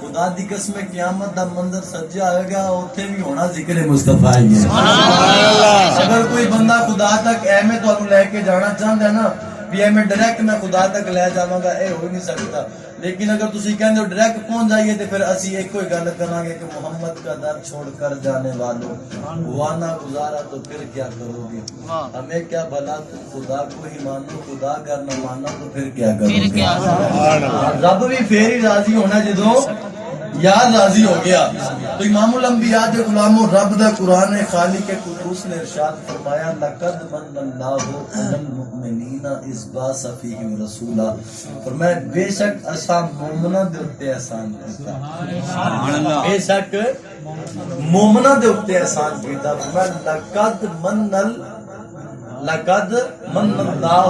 خدا دی قسم قیامت دا منظر سجا ہوئے گا اتنے بھی ہونا ذکر مصطفیٰ ہی ہے. اگر کوئی بندہ خدا تک اے میں تو لے کے جانا چاہتا ہے نا بھی اے میں ڈائریکٹ میں خدا تک لے جاواں گا، اے ہو نہیں سکتا. لیکن اگر تسی کہندے ہو ڈائریکٹ پہنچ جائیے تو پھر اسی ایک کوئی گل کریں گے کہ محمد کا در چھوڑ کر جانے والوں ہوا نہ گزارا تو پھر کیا کرو گے؟ ہمیں کیا بھلا تم خدا کو ہی مانو، خدا اگر نہ مانا تو پھر کیا کرو گے؟ رب بھی پھر ہی راضی ہونا جدوں یاد راضی ہو گیا. تو امام الانبیاء دے غلاموں رب دا قرآن خالق قدوس نے ارشاد فرمایا لقد من اللہ علی المؤمنین اذ بعث فیہم رسولا، فرمایا بے شک اساں مومناں دے اوتے احسان کیتا، بے شک مومناں دے اوتے احسان کیتا. فرمایا لقد من اللہ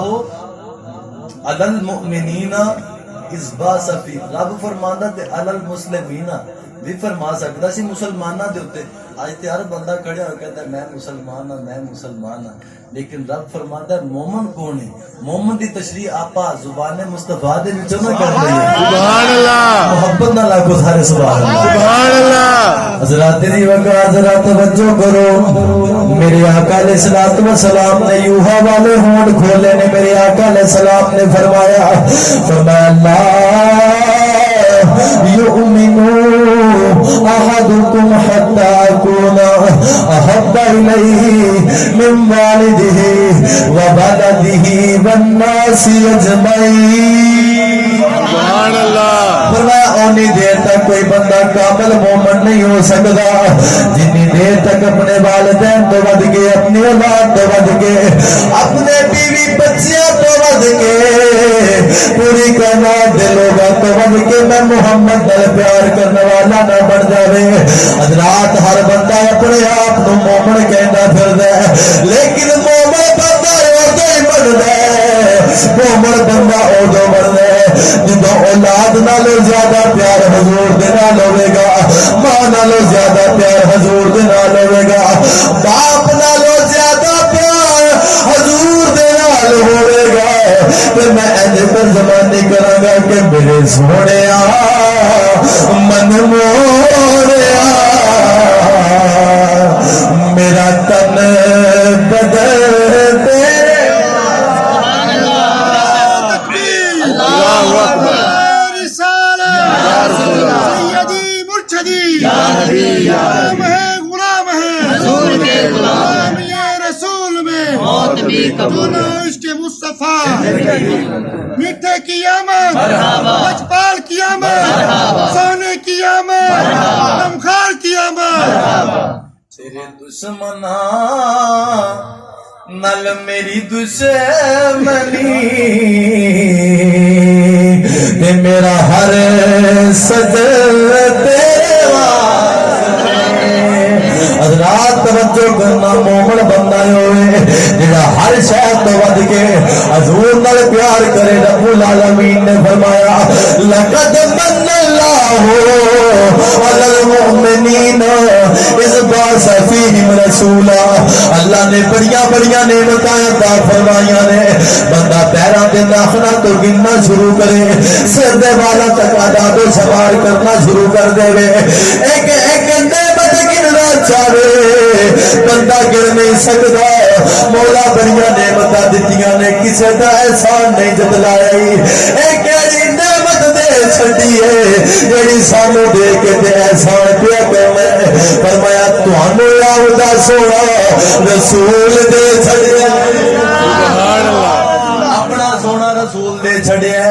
علی المؤمنین اس بات سفی. رب فرماندا تے علی المسلمین بھی فرما سکدا سی مسلماناں دے اوتے. اج تے ہر بندہ کھڑا ہو کہتا ہے میں مسلمان ہاں میں مسلمان ہاں، لیکن رب فرماندا ہے مومن کون ہے؟ مومن دی تشریح آپا زبان مصطفیٰ دے وچوں نہ کر رہی ہے. سبحان اللہ، محبت نہ لاگو سارے سبحان اللہ. سبحان اللہ. حضرات دی وقت حضرات توجہ کرو، میرے آقا علیہ الصلوۃ والسلام نے یوحا والے ہونٹ کھولے نے. میرے آقا علیہ السلام نے فرمایا اللہ یؤمنو احدکم حتی اکون احب الیہ من والدہ وولدہ والناس اجمعین. سبحان اللہ. فرمایا اونی دیر تک کوئی بندہ کامل مومن نہیں ہو سکتا جتنی دیر تک اپنے والدین تو ود کے، اپنی اولاد تو ود کے، اپنے بیوی بچیاں تو ود کے، پوری کائنات دے لوگاں تو ود کے میں محمد نال پیار کرنے والا نہ بن جاوے. حضرات ہر بندہ اپنے آپ کو مومن کہندا پھردا ہے، لیکن مومن بندہ اودوں ہی بندا ہے، مومن بندہ اودوں بندا ہے جدوں اولاد نالوں زیادہ پیار حضور دے نال ہوے گا، ماں نالوں زیادہ پیار حضور دے نال ہوے گا، باپ نالوں زیادہ پیار حضور دے نال ہوے گا. پھر میں انج ترجمانی کراں گا کہ میرے سونیا من موریا میرا تن بدل تیرے. اللہ اکبر. سیدی مرشدی غلام ہے، غلام ہے حضور کے غلام، یہ رسول میں موت بھی قبول. عشق مصطفیٰ میٹھے کی آمد، بچپال کی آمد، سونے کی آمد، غمخوار کی آمد. تیرے دشمناں نل میری دشمنی تے میرا ہر سجد تیرے واسطے. حضرات توجہ کرنا، مومن بندہ ہوئے جڑا ہر شے تو ود کے حضور نال پیار کرے. رب العالمین نے فرمایا لقد من اللہ علی المؤمنین اذ بعث فیہم رسولا. اللہ نے بڑیاں بڑیاں نعمتاں عطا فرمائیاں نے. بندہ پیراں دے ناخنا تو گننا شروع کرے، سر دے والاں تک اعداد و شمار کرنا شروع کر دے، ایک ایک نعمت گننا چاہے بندہ گر نہیں سکتا. مولا بڑیاں نعمتاں دتیاں نے، کسے دا احسان نہیں جتلایا. ایک ایسی نعمت دے چھڈی ہے جڑی سانو دے کے تے احسان پیا کرنا. فرمایا تانوں آؤدا سونا رسول دے چھڈیا. سبحان اللہ. اپنا سونا رسول دے چھڈیا.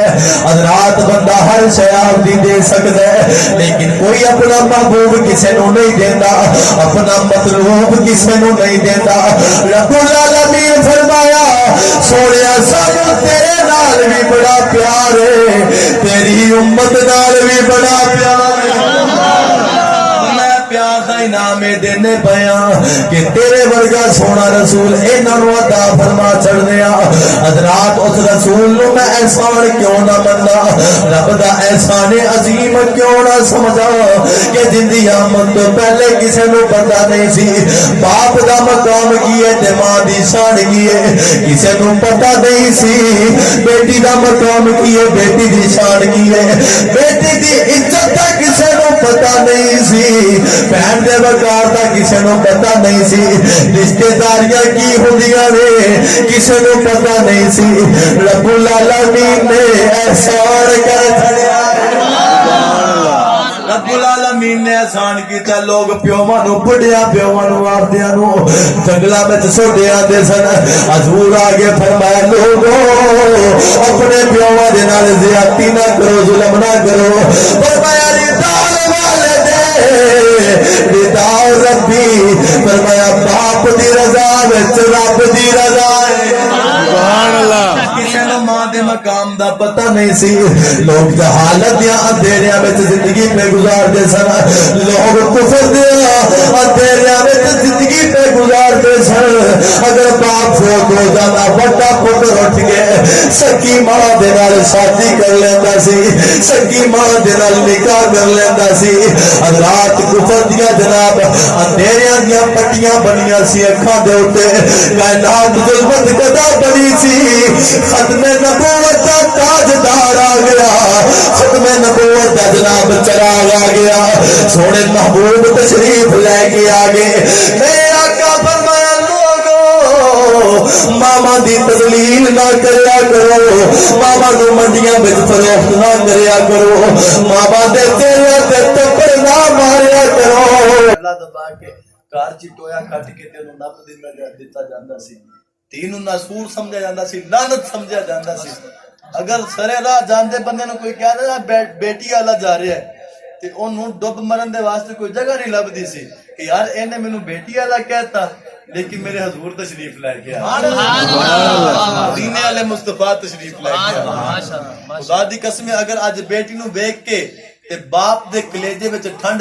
حضرات بندہ ہر شے آپ دی دے سکدا ہے، لیکن کوئی اپنا محبوب کسے نو نہیں دیندا، اپنا مطلوب کسے نو نہیں دیندا. رب العالمین فرمایا سونیا سانو تیرے نال بھی بڑا پیار ہے، تیری امت نال بھی بڑا پیار ہے. پیار دا انعام دینے پیا کہ تیرے ورگا سونا رسول انہاں عطا فرما چھڑ دیا. حضرات اس رسول نو میں احسان کیوں نہ مندا، رب دا احسان عظیم کیوں نہ سمجھا کہ جن دی آمد تو پہلے کسے نو پتہ نہیں سی باپ دا مقام کی ہے تے ماں دی شان کی ہے، کسے نو پتہ نہیں سی بیٹی دا مقام کی ہے، بیٹی دی شان کی ہے، بیٹی دی عزت کسے نو بہن دے وقار دا کسے نو پتہ نہیں سی رشتے داریاں کی ہوندیاں نے کسے نو پتہ نہیں سی رب العالمین نے احسان کر چھڑیا رب العالمین نے احسان کیتا لوگ پیواں نو بڑھیا پیواں نو آردیاں نو جنگلاں وچ سوٹے آندے سن حضور آگے فرمایا لوگو اپنے پیواں دے نال زیادتی نہ کرو ظلم نہ کرو فرمایا ردال والدے ردال ربی فرمایا باپ دی رضا وچ رب دی رضا ہے سبحان اللہ کسے نو ماں دے مقام دا پتہ نہیں سی لوگ جہالت یا اندھیریاں وچ زندگی پہ گزارتے سن لوگ کفر دیا اندھیریاں وچ زندگی پہ گزارتے سن اگر باپ فوت ہو جاتا بڑا پتر اٹھ کے سکی ماں دے نال شادی کر لیندا سی سکی ماں دے نال نکاح کر لیندا سی حضرات کفر دیا جناب اندھیریاں دیا پٹیاں بنیاں سی اکھاں دے اوتے کائنات ظلمت قدا بنی سی ختم نبوت کا تاجدار آ گیا ختم نبوت کا جناب چراغ آ گیا سونے محبوب تشریف لے کے آگے میرے آقا فرمایا لوگو ماما دی تذلیل نہ کریا کرو ماما نو منڈیاں وچ فروخت نہ کریا کرو ماما دے چہرے تے تپڑ نہ ماریا کرو اللہ دبا کے کار چٹویا کٹ کے تینوں نپ دتا جاندا سی تینوں ناسور سمجھا جاندا سی لعنت سمجھا جاندا سی اگر سرے راہ جاندے بندے نو کوئی کہہ دے بیٹی والا جا رہا ہے تے اونوں ڈب مرن دے واسطے کوئی جگہ نہیں لبدی سی کہ یار اینے مینوں بیٹی والا کہتا لیکن میرے حضور تشریف لے کے مدینے والے مصطفیٰ تشریف لے کے خدا دی قسم اگر اج بیٹی نو ویکھ کے تے باپ دے کلیجے وچ ٹھنڈ